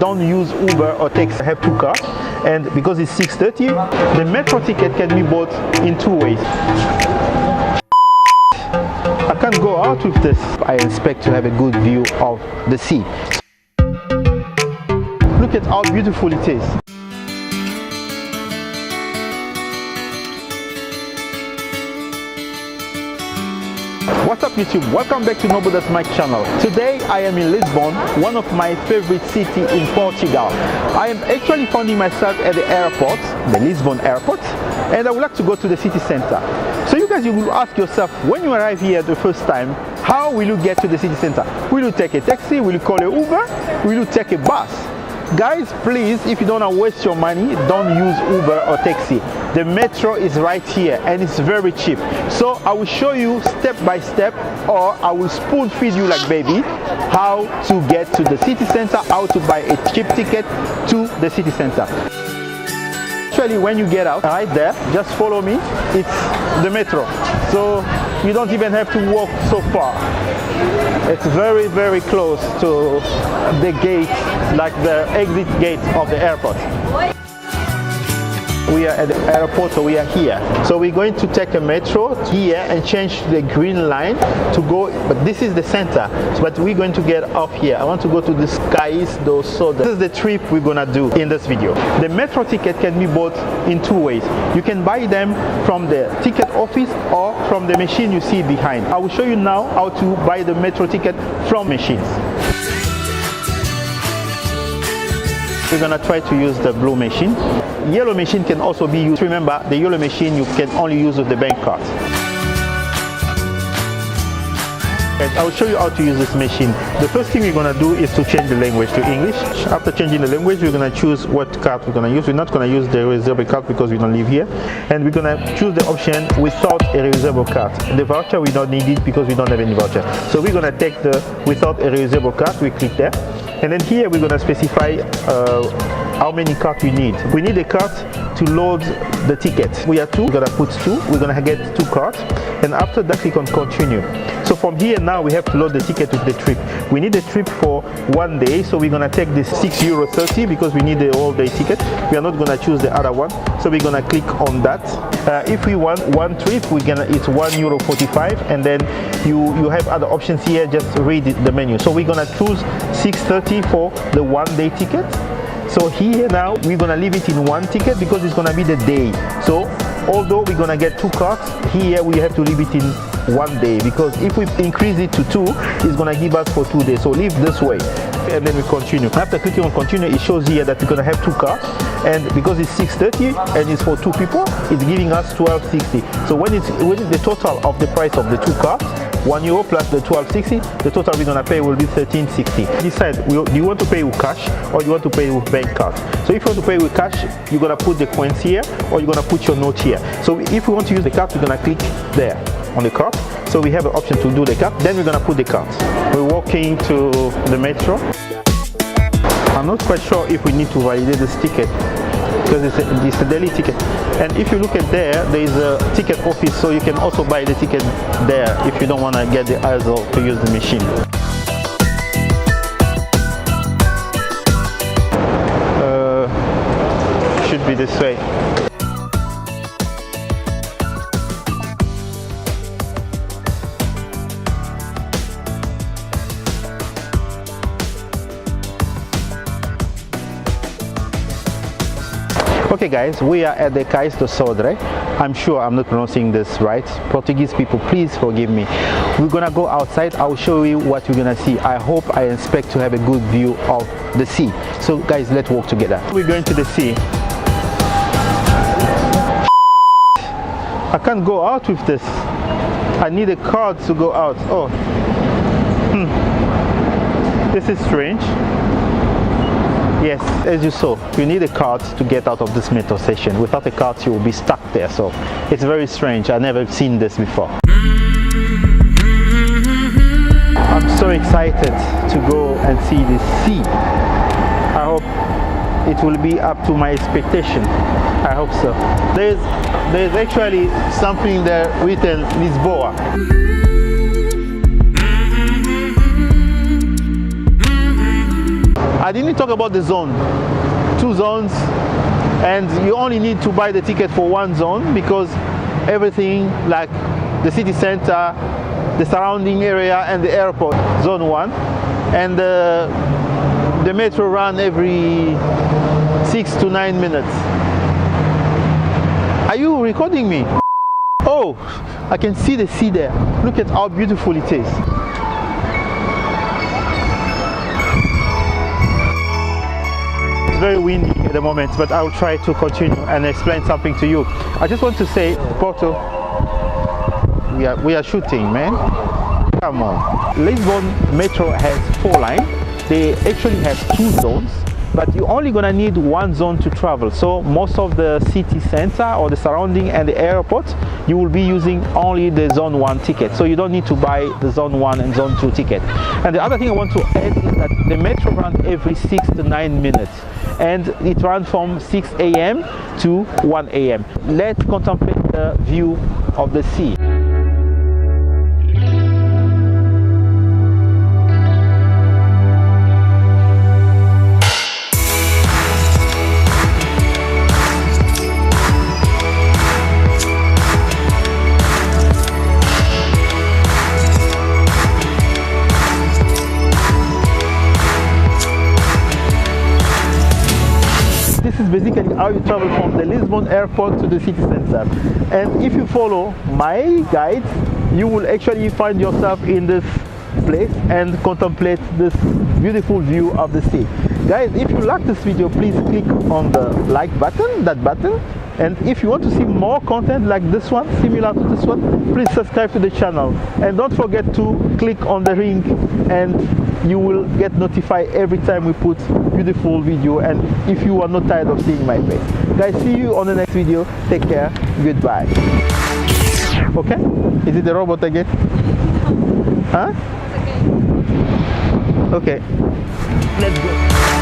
Don't use Uber or taxi. I have two cars, and because it's 6:30, the metro ticket can be bought in two ways. I can't go out with this. I expect to have a good view of the sea. Look at how beautiful it is. What's up YouTube? Welcome back to NoBorders my channel. Today I am in Lisbon, one of my favorite cities in Portugal. I am actually finding myself at the airport, the Lisbon Airport, and I would like to go to the city center. So you guys, you will ask yourself, when you arrive here the first time, how will you get to the city center? Will you take a taxi? Will you call an Uber? Will you take a bus? Guys, please, if you don't want to waste your money, don't use Uber or taxi. The metro is right here and it's very cheap. So I will show you step by step, or I will spoon feed you like baby, how to get to the city center, how to buy a cheap ticket to the city center. Actually, when you get out right there, just follow me. It's the metro, so you don't even have to walk so far. It's very, very close to the gate, like the exit gate of the airport. We are at the airport, so we are here. So we're going to take a metro here and change the green line to go, but this is the center. But we're going to get off here. I want to go to the skies, though, so this is the trip we're gonna do in this video. The metro ticket can be bought in two ways. You can buy them from the ticket office or from the machine you see behind. I will show you now how to buy the metro ticket from machines. We're gonna try to use the blue machine. Yellow machine can also be used. Remember, the yellow machine you can only use with the bank card. And I'll show you how to use this machine. The first thing we're gonna do is to change the language to English. After changing the language, we're gonna choose what card we're gonna use. We're not gonna use the reserve card because we don't live here. And we're gonna choose the option without a reserve card. The voucher, we don't need it because we don't have any voucher. So we're gonna take the without a reserve card. We click there. And then here we're gonna specify how many cards we need. We need a card to load the ticket. We are two, we're gonna put two. We're gonna get two cards. And after that, click on continue. So from here now, we have to load the ticket with the trip. We need a trip for 1 day, so we're gonna take this €6.30 because we need the all day ticket. We are not gonna choose the other one, so we're gonna click on that. If we want one trip, it's €1.45, and then you have other options here. Just read the menu. So we're gonna choose 6.30 for the 1 day ticket. So here now we're gonna leave it in one ticket because it's gonna be the day. So although we're gonna get two cards, here we have to leave it in 1 day, because if we increase it to two, it's gonna give us for 2 days. So leave this way, and then we continue. After clicking on continue, it shows here that we're gonna have two cards, and because it's 6.30 and it's for two people, it's giving us €12.60. So when it's the total of the price of the two cards, €1 plus the €12.60, the total we're gonna pay will be $13.60. Decide, do you want to pay with cash or do you want to pay with bank card? So if you want to pay with cash, you're gonna put the coins here, or you're gonna put your note here. So if we want to use the card, we're gonna click there on the card. So we have an option to do the card. Then we're gonna put the card. We're walking to the metro. I'm not quite sure if we need to validate this ticket, because it's a daily ticket. And if you look at there is a ticket office, so you can also buy the ticket there if you don't want to get the hassle to use the machine. Should be this way. Okay guys, we are at the Cais do Sodré. I'm sure I'm not pronouncing this right. Portuguese people, please forgive me. We're gonna go outside. I'll show you what we're gonna see. I hope, I expect to have a good view of the sea. So guys, let's walk together. We're going to the sea. I can't go out with this. I need a card to go out. Oh, this is strange. Yes, as you saw, you need a card to get out of this metro station. Without a card, you will be stuck there. So it's very strange. I've never seen this before. I'm so excited to go and see the sea. I hope it will be up to my expectation. I hope so. There's actually something there written Lisboa. I didn't talk about the zone. 2 zones, and you only need to buy the ticket for 1 zone, because everything like the city center, the surrounding area, and the airport, zone 1, and the metro run every 6 to 9 minutes. Are you recording me? Oh, I can see the sea there. Look at how beautiful it is. It's very windy at the moment, but I will try to continue and explain something to you. I just want to say, Porto, we are shooting, man. Come on. Lisbon Metro has 4 lines. They actually have 2 zones, but you're only gonna need 1 zone to travel. So most of the city center or the surrounding and the airport, you will be using only the zone 1 ticket. So you don't need to buy the zone 1 and zone 2 ticket. And the other thing I want to add is that the metro runs every 6 to 9 minutes. And it runs from 6 a.m. to 1 a.m. Let's contemplate the view of the sea. This is basically how you travel from the Lisbon Airport to the city center. And if you follow my guide, you will actually find yourself in this place and contemplate this beautiful view of the sea. Guys, if you like this video, please click on the like button, that button. And if you want to see more content like this one, similar to this one, please subscribe to the channel. And don't forget to click on the ring, and you will get notified every time we put beautiful video, and if you are not tired of seeing my face. Guys, see you on the next video. Take care. Goodbye. Okay? Is it the robot again? Huh? Okay. Let's go.